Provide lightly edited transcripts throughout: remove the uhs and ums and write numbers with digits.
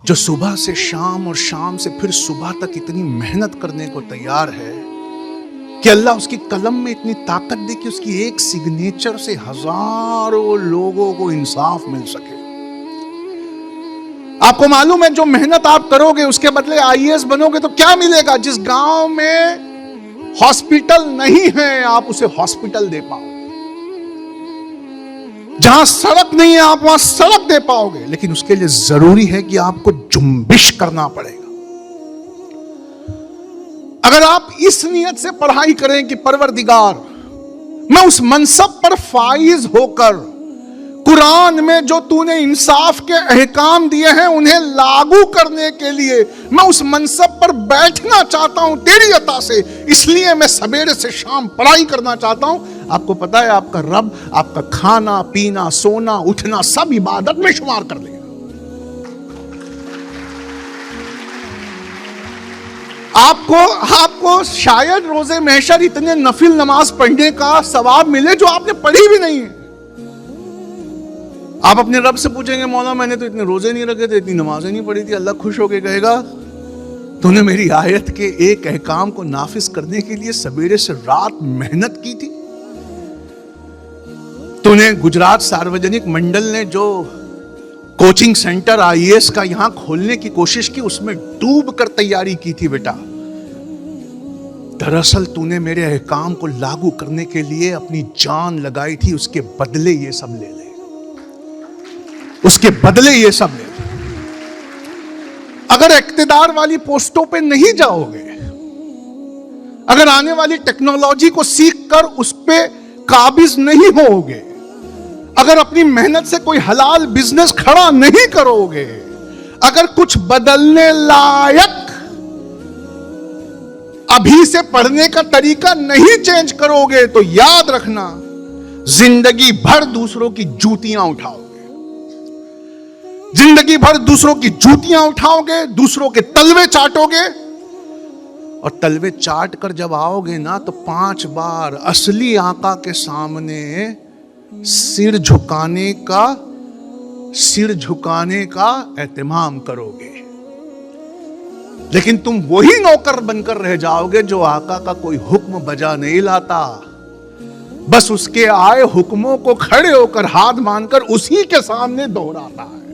जो सुबह से शाम और शाम से फिर सुबह तक इतनी मेहनत करने को तैयार है कि अल्लाह उसकी कलम में इतनी ताकत दे कि उसकी एक सिग्नेचर से हजारों लोगों को इंसाफ मिल सके। आपको मालूम है जो मेहनत आप करोगे उसके बदले आईएएस बनोगे तो क्या मिलेगा? जिस गांव में हॉस्पिटल नहीं है आप उसे हॉस्पिटल दे पाओ, जहां सड़क नहीं है आप वहां सड़क दे पाओगे। लेकिन उसके लिए जरूरी है कि आपको जुम्बिश करना पड़ेगा। अगर आप इस नियत से पढ़ाई करें कि परवरदिगार मैं उस मनसब पर फाइज होकर कुरान में जो तूने इंसाफ के अहकाम दिए हैं उन्हें लागू करने के लिए मैं उस मनसब पर बैठना चाहता हूं तेरी अता से, इसलिए मैं सवेरे से शाम पढ़ाई करना चाहता हूं। आपको पता है आपका रब आपका खाना पीना सोना उठना सब इबादत में शुमार कर लेगा। आपको शायद रोजे महशर इतने नफिल नमाज पढ़ने का सवाब मिले जो आपने पढ़ी भी नहीं है। आप अपने रब से पूछेंगे मौला मैंने तो इतने रोजे नहीं रखे थे, इतनी नमाजें नहीं पढ़ी थी। अल्लाह खुश होकर कहेगा तूने मेरी आयत के एक अहकाम को नाफिज करने के लिए सवेरे से रात मेहनत की थी। तूने गुजरात सार्वजनिक मंडल ने जो कोचिंग सेंटर आईएएस का यहां खोलने की कोशिश की उसमें डूब कर तैयारी की थी बेटा। दरअसल तूने मेरे अहकाम को लागू करने के लिए अपनी जान लगाई थी, उसके बदले ये सब ले ले, उसके बदले ये सब ले ले। अगर इक्तिदार वाली पोस्टों पे नहीं जाओगे, अगर आने वाली टेक्नोलॉजी को सीख कर उस पे काबिज नहीं होगे, अगर अपनी मेहनत से कोई हलाल बिजनेस खड़ा नहीं करोगे, अगर कुछ बदलने लायक अभी से पढ़ने का तरीका नहीं चेंज करोगे तो याद रखना जिंदगी भर दूसरों की जूतियां उठाओगे, जिंदगी भर दूसरों की जूतियां उठाओगे, दूसरों के तलवे चाटोगे। और तलवे चाट कर जब आओगे ना तो 5 बार असली आका के सामने सिर झुकाने का एहतमाम करोगे। लेकिन तुम वही नौकर बनकर रह जाओगे जो आका का कोई हुक्म बजा नहीं लाता, बस उसके आए हुक्मों को खड़े होकर हाथ मानकर उसी के सामने दोहराता है।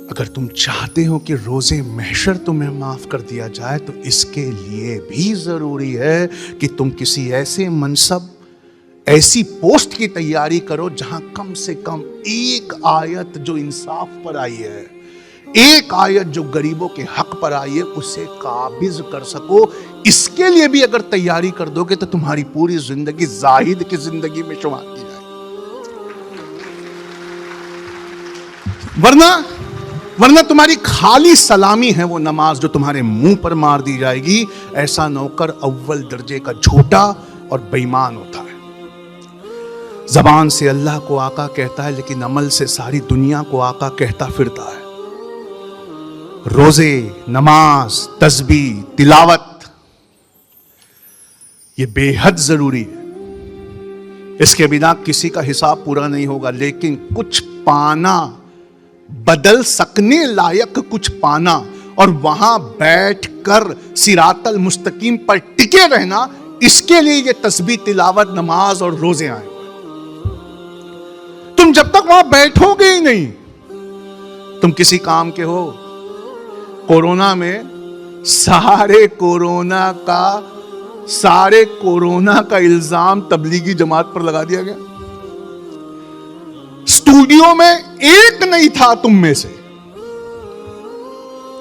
अगर तुम चाहते हो कि रोजे महशर तुम्हें माफ कर दिया जाए तो इसके लिए भी जरूरी है कि तुम किसी ऐसे मनसब ऐसी पोस्ट की तैयारी करो जहां कम से कम एक आयत जो इंसाफ पर आई है, एक आयत जो गरीबों के हक पर आई है उसे काबिज कर सको। इसके लिए भी अगर तैयारी कर दोगे तो तुम्हारी पूरी जिंदगी जाहिद की जिंदगी में शुमार की जाएगी। वरना तुम्हारी खाली सलामी है वो नमाज जो तुम्हारे मुंह पर मार दी जाएगी। ऐसा नौकर अव्वल दर्जे का झूठा और बेईमान होता है। जबान से अल्लाह को आका कहता है लेकिन अमल से सारी दुनिया को आका कहता फिरता है। रोजे नमाज तस्बीह तिलावत ये बेहद जरूरी है, इसके बिना किसी का हिसाब पूरा नहीं होगा। लेकिन कुछ पाना, बदल सकने लायक कुछ पाना और वहां बैठकर सिरातल मुस्तकीम पर टिके रहना, इसके लिए ये तस्बीह तिलावत नमाज और रोजे आए। तुम जब तक वहां बैठोगे ही नहीं, तुम किसी काम के हो। कोरोना में सारे कोरोना का इल्जाम तबलीगी जमात पर लगा दिया गया। स्टूडियो में एक नहीं था तुम में से,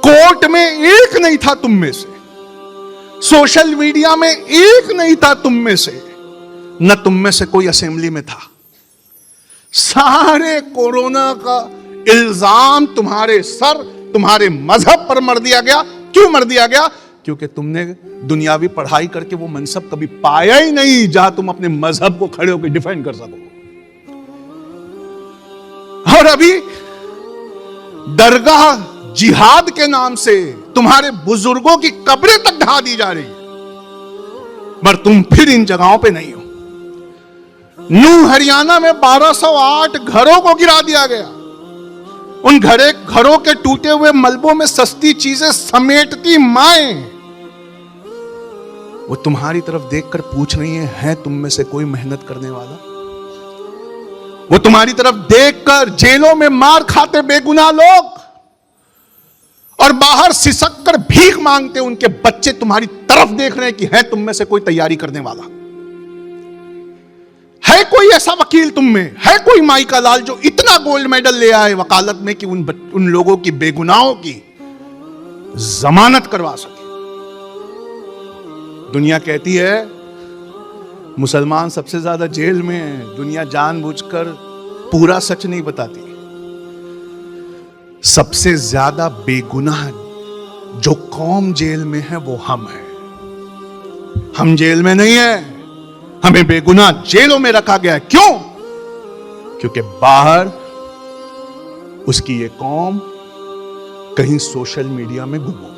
कोर्ट में एक नहीं था तुम में से, सोशल मीडिया में एक नहीं था तुम में से, न तुम में से कोई असेंबली में था। सारे कोरोना का इल्जाम तुम्हारे सर, तुम्हारे मजहब पर मर दिया गया। क्यों मर दिया गया? क्योंकि तुमने दुनियावी पढ़ाई करके वो मनसब कभी पाया ही नहीं जहां तुम अपने मजहब को खड़े होकर डिफेंड कर सको। और अभी दरगाह जिहाद के नाम से तुम्हारे बुजुर्गों की कब्रें तक ढा दी जा रही है, पर तुम फिर इन जगहों पे नहीं हो। नूह हरियाणा में 1208 घरों को गिरा दिया गया। उन घरों के टूटे हुए मलबों में सस्ती चीजें समेटती माएं, वो तुम्हारी तरफ देखकर पूछ रही है तुम में से कोई मेहनत करने वाला? वो तुम्हारी तरफ देखकर जेलों में मार खाते बेगुनाह लोग और बाहर सिसक कर भीख मांगते उनके बच्चे तुम्हारी तरफ देख रहे हैं कि है तुम में से कोई तैयारी करने वाला? है कोई ऐसा वकील तुम में? है कोई माई का लाल जो इतना गोल्ड मेडल ले आए वकालत में कि उन लोगों की बेगुनाहों की जमानत करवा सके? दुनिया कहती है मुसलमान सबसे ज्यादा जेल में है। दुनिया जानबूझकर पूरा सच नहीं बताती। सबसे ज्यादा बेगुनाह जो कौम जेल में है वो हम हैं। हम जेल में नहीं है, हमें बेगुनाह जेलों में रखा गया है। क्यों? क्योंकि बाहर उसकी ये कौम कहीं सोशल मीडिया में गुम हो।